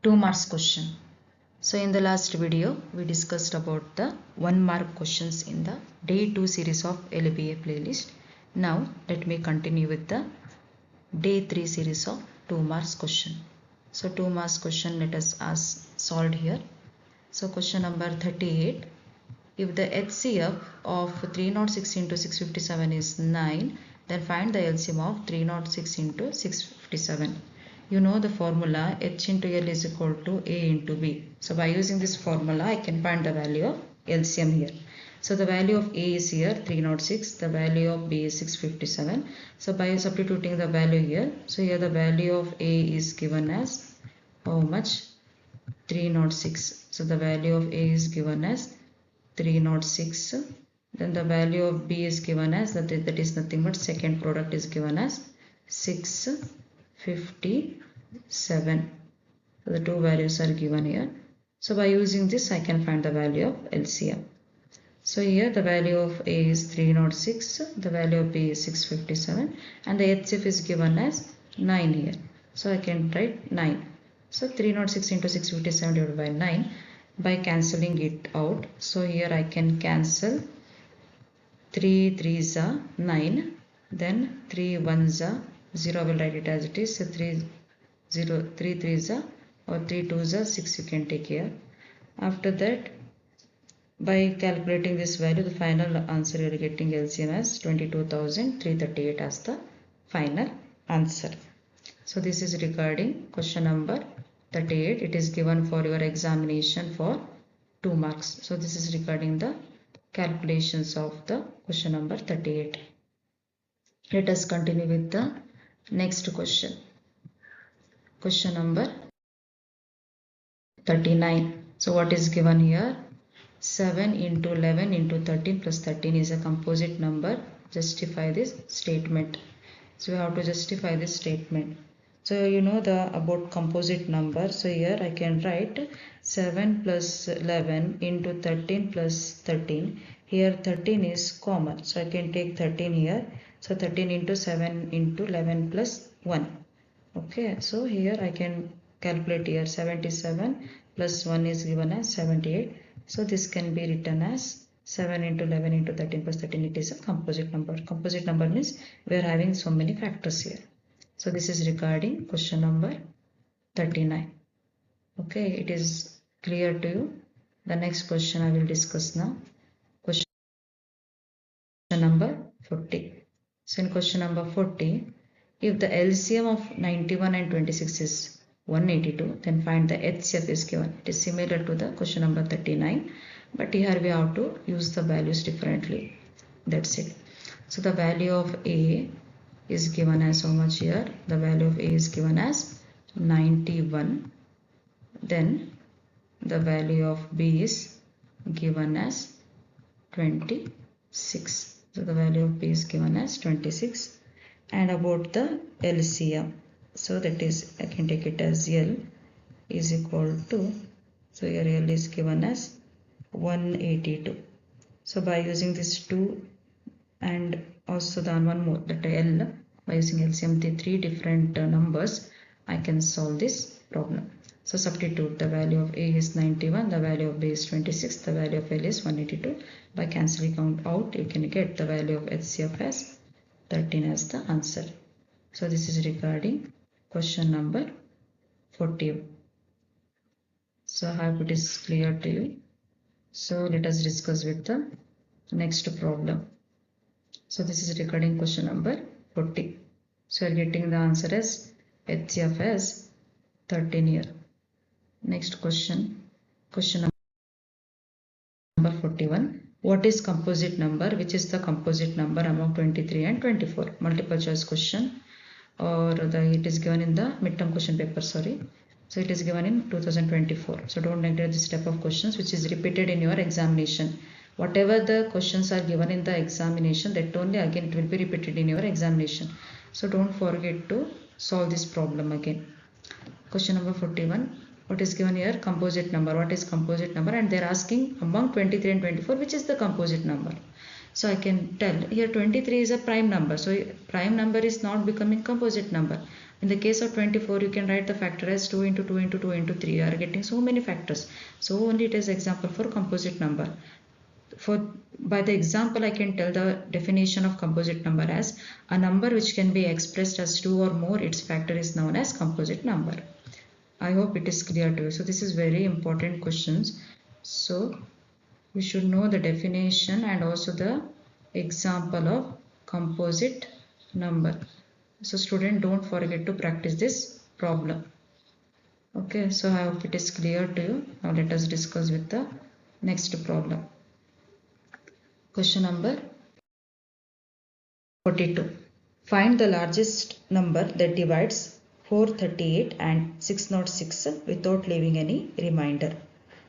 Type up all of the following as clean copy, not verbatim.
2 marks question. So in the last video we discussed about the 1 mark questions in the day 2 series of LBA playlist. Now let me continue with the day 3 series of 2 marks question. So 2 marks question let us solved here. So question number 38. If the HCF of 306 into 657 is 9, then find the LCM of 306 into 657. You know the formula H into L is equal to A into B. So by using this formula, I can find the value of LCM here. So the value of A is here 306, the value of B is 657. So by substituting the value here, so here the value of A is given as how much? 306. So the value of A is given as 306. Then the value of B is given as that is nothing but second product is given as 657. So the two values are given here. So by using this I can find the value of LCM. So here the value of A is 306, the value of B is 657 and the HCF is given as 9 here. So I can write 9. So 306 into 657 divided by 9 by cancelling it out. So here I can cancel 3 3s are 9, then 3 1s are 0, I will write it as it is. So 3 3s are or 3 2s are 6 you can take here. After that, by calculating this value, the final answer you are getting LCM as 22,338 as the final answer. So this is regarding question number 38. It is given for your examination for 2 marks. So this is regarding the calculations of the question number 38. Let us continue with the next question. Question number 39. So what is given here? 7 into 11 into 13 plus 13 is a composite number. Justify this statement. So we have to justify this statement. So you know about composite number. So here I can write 7 plus 11 into 13 plus 13. Here 13 is common. So I can take 13 here. So 13 into 7 into 11 plus 1. Okay. So here I can calculate here 77 plus 1 is given as 78. So this can be written as 7 into 11 into 13 plus 13. It is a composite number. Composite number means we are having so many factors here. So this is regarding question number 39. Okay, it is clear to you. The next question I will discuss now. Question number 40. So in question number 40, if the LCM of 91 and 26 is 182, then find the HCF is given. It is similar to the question number 39, but here we have to use the values differently. That's it. So the value of A is given as how much here? The value of A is given as 91. Then the value of B is given as 26. So the value of B is given as 26. And about the LCM, so that is I can take it as L is equal to, so here L is given as 182. So by using this 2 and also the one more, that L, by using LCM the 3 different numbers, I can solve this problem. So substitute the value of A is 91, the value of B is 26, the value of L is 182. By cancelling out, you can get the value of HCF as 13 as the answer. So this is regarding question number 40. So I hope it is clear to you. So let us discuss with the next problem. So this is regarding question number 40. So you are getting the answer as HCF as 13 here. Next question. Question number 41. What is composite number? Which is the composite number among 23 and 24? Multiple choice question, or it is given in the midterm question paper, sorry. So it is given in 2024. So don't neglect this type of questions which is repeated in your examination. Whatever the questions are given in the examination, that only again it will be repeated in your examination. So don't forget to solve this problem again. Question number 41. What is given here? Composite number. What is composite number? And they are asking among 23 and 24, which is the composite number. So I can tell here 23 is a prime number. So prime number is not becoming composite number. In the case of 24, you can write the factor as 2 into 2 into 2 into 3. You are getting so many factors. So only it is example for composite number. By the example, I can tell the definition of composite number as a number which can be expressed as 2 or more, its factor is known as composite number. I hope it is clear to you. So this is very important questions. So you should know the definition and also the example of composite number. So student, don't forget to practice this problem. Okay, so I hope it is clear to you. Now let us discuss with the next problem. Question number 42. Find the largest number that divides 438 and 606 without leaving any remainder.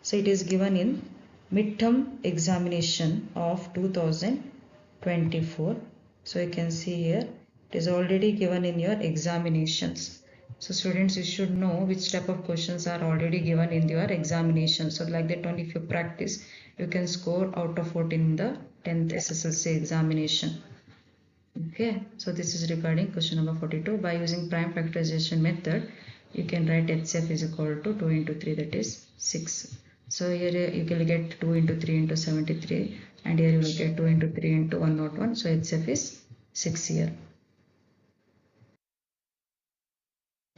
So it is given in midterm examination of 2024. So you can see here it is already given in your examinations. So students, you should know which type of questions are already given in your examination. So like that only if you practice, you can score out of 14 in the 10th SSLC examination. Okay, so this is regarding question number 42. By using prime factorization method, you can write HCF is equal to 2 into 3, that is 6. So here you will get 2 into 3 into 73, and here you will get 2 into 3 into 101. So HCF is 6 here.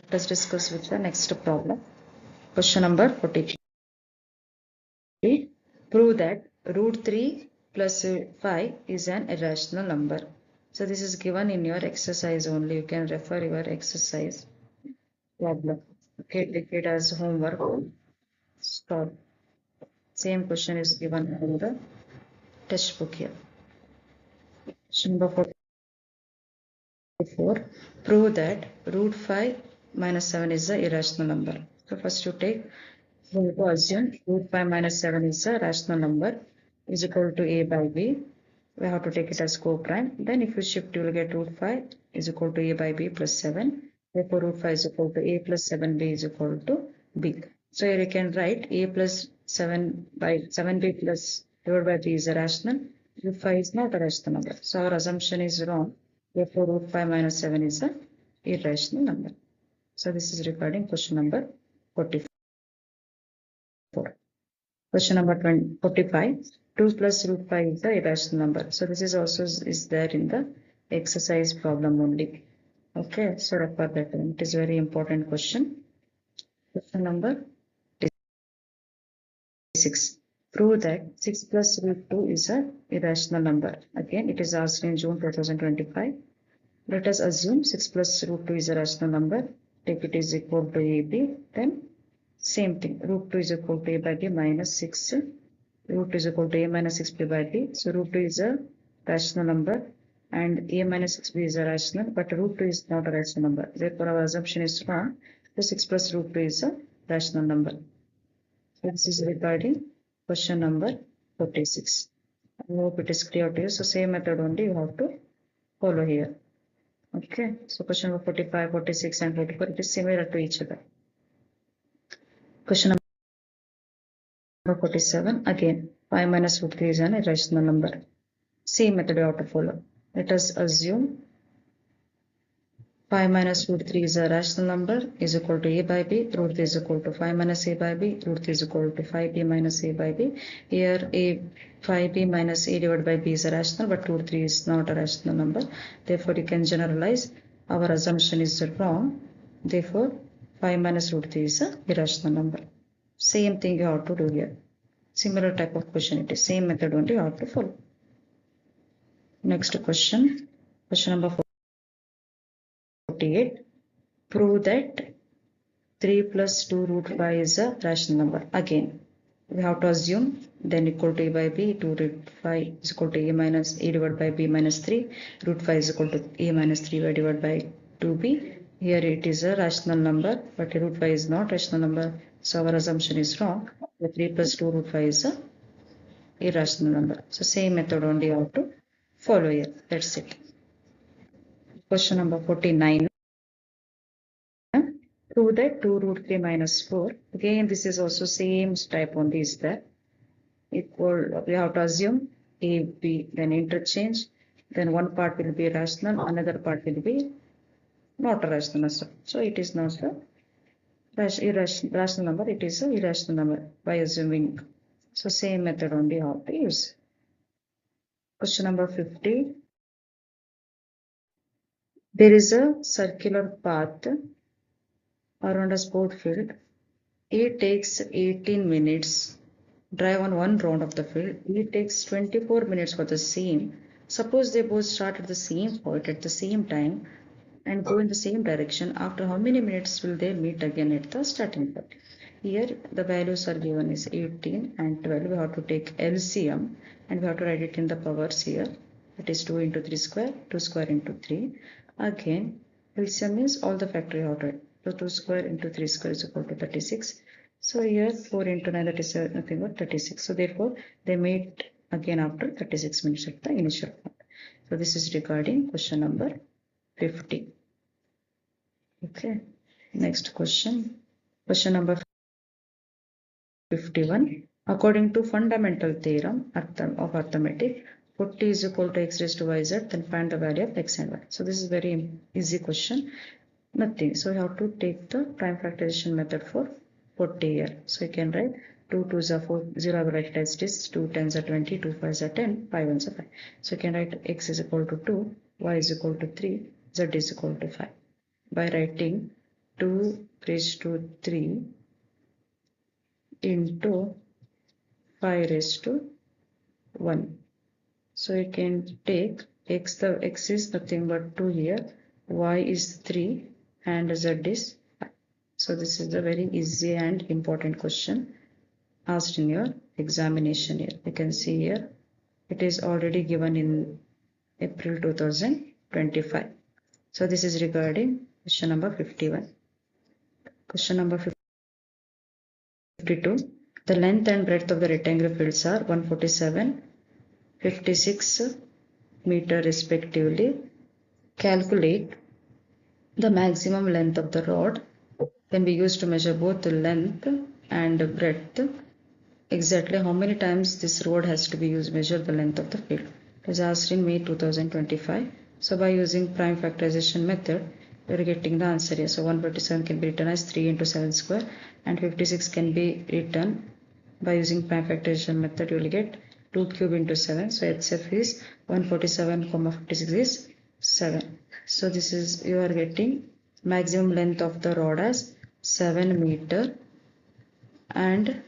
Let us discuss with the next problem. Question number 43. Prove that root 3 plus 5 is an irrational number. So this is given in your exercise only. You can refer your exercise problem. Okay, take it as homework. Stop. Same question is given in the textbook here. Question number 44. Prove that root 5 minus 7 is an irrational number. So first you take, we have to assume root 5 minus 7 is a rational number is equal to a by b. We have to take it as co-prime. Then if you shift, you will get root 5 is equal to a by b plus 7. Therefore, root 5 is equal to a plus 7b is equal to b. So here you can write a plus 7b plus divided by b is a rational. Root 5 is not a rational number. So our assumption is wrong. Therefore, root 5 minus 7 is a irrational number. So this is regarding question number 44. Question number 45. 2 plus root 5 is the irrational number. So this is also is there in the exercise problem only. Okay, so refer that one. It is very important question. Question number 6. Prove that 6 plus root 2 is a irrational number. Again, it is asked in June 2025. Let us assume 6 plus root 2 is a rational number. Take it is equal to AB. Then same thing. Root 2 is equal to a by b minus 6. Root 2 is equal to a minus 6b by b. So root 2 is a rational number and a minus 6b is a rational, but root 2 is not a rational number. Therefore, our assumption is wrong. The 6 plus root 2 is a rational number. So this is regarding question number 46. I hope it is clear to you. So same method only you have to follow here. Okay. So question number 45, 46 and 44, it is similar to each other. Question number 47, again 5 minus root 3 is an irrational number. Same method you have to follow. Let us assume 5 minus root 3 is a rational number is equal to a by b. Root 3 is equal to 5 minus a by b. Root 3 is equal to 5b minus a by b. Here a 5b minus a divided by b is a rational, but root 3 is not a rational number. Therefore, you can generalize. Our assumption is wrong. Therefore, 5 minus root 3 is a irrational number. Same thing you have to do here. Similar type of question. It is same method only you have to follow. Next question. Question number 48. Prove that 3 plus 2 root 5 is a rational number. Again, we have to assume then equal to a by b. 2 root 5 is equal to a minus a divided by b minus 3. Root 5 is equal to a minus 3y divided by 2b. Here it is a rational number, but root 5 is not rational number. So our assumption is wrong. The 3 plus 2 root 5 is a irrational number. So same method only you have to follow here. That's it. Question number 49. Prove that 2 root 3 minus 4. Again, this is also same type only is there. Equal, we have to assume a, b, then interchange. Then one part will be rational, another part will be not a rational number. So it is not a rational number, it is a irrational number by assuming. So same method only how to use. Question number 50. There is a circular path around a sport field. It takes 18 minutes drive on one round of the field. It takes 24 minutes for the same. Suppose they both start at the same point at the same time and go in the same direction. After how many minutes will they meet again at the starting point? Here the values are given is 18 and 12. We have to take LCM and we have to write it in the powers here. That is 2 into 3 square, 2 square into 3. Again, LCM means all the factor you have to write. So 2 square into 3 square is equal to 36. So here 4 into 9, that is nothing but 36. So therefore they meet again after 36 minutes at the initial point. So this is regarding question number 50. Okay, next question. Question number 51. According to fundamental theorem of arithmetic, 40 is equal to x raised to yz, then find the value of x and y. So this is very easy question. Nothing. So you have to take the prime factorization method for 40 here. So you can write 2 2s are 4, 0 I will write it as this, 2 10s are 20, 2 5s are 10, 5 1s are 5. So you can write x is equal to 2, y is equal to 3, z is equal to 5. By writing 2 raised to 3 into 5 raised to 1. So you can take x, the x is nothing but 2 here, y is 3 and z is 5. So this is a very easy and important question asked in your examination here. You can see here it is already given in April 2025. So this is regarding question number 51. Question number 52. The length and breadth of the rectangular fields are 147, 56 meter respectively. Calculate the maximum length of the rod can be used to measure both the length and breadth. Exactly how many times this rod has to be used measure the length of the field. It was asked in May 2025. So by using prime factorization method, we are getting the answer here. So 147 can be written as 3 into 7 square and 56 can be written by using prime factorization method. You will get 2 cube into 7. So HCF is 147, 56 is 7. So this is, you are getting maximum length of the rod as 7 meter and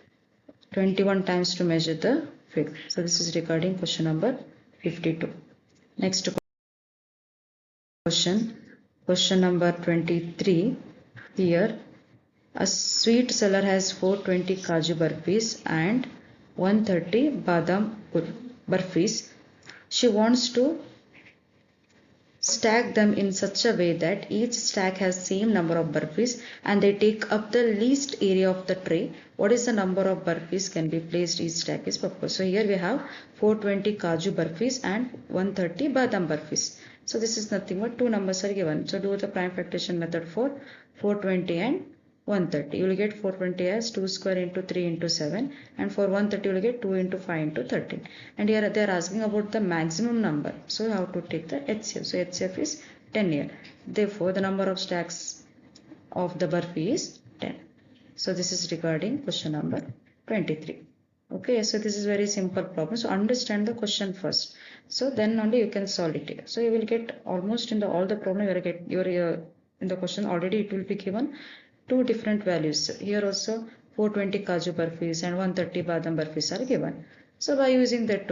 21 times to measure the field. So this is regarding question number 52. Next question number 23. Here a sweet seller has 420 kaju burfis and 130 badam burfis. She wants to stack them in such a way that each stack has same number of burfis and they take up the least area of the tray. What is the number of burfis can be placed each stack is proposed. So here we have 420 kaju burfis and 130 badam burfis. So this is nothing but two numbers are given. So do the prime factorization method for 420 and 130. You will get 420 as 2 square into 3 into 7 and for 130 you will get 2 into 5 into 13. And here they are asking about the maximum number. So you have to take the HCF. So HCF is 10 here. Therefore the number of stacks of the burfi is 10. So this is regarding question number 23. Okay, so this is very simple problem. So understand the question first. So then only you can solve it. So you will get almost in the all the problem you will get your in the question already it will be given two different values. Here also 420 kaju burfis and 130 badam burfis are given. So by using that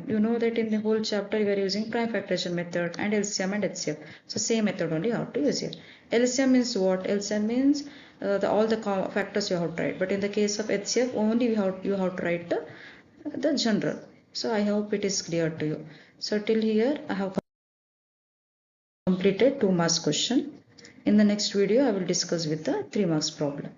you know that in the whole chapter we are using prime factorization method and LCM and HCF. So same method only how to use here. LCM means what? LCM means all the factors you have to write. But in the case of HCF only you have to write the general. So I hope it is clear to you. So till here I have completed 2 marks question. In the next video I will discuss with the 3 marks problem.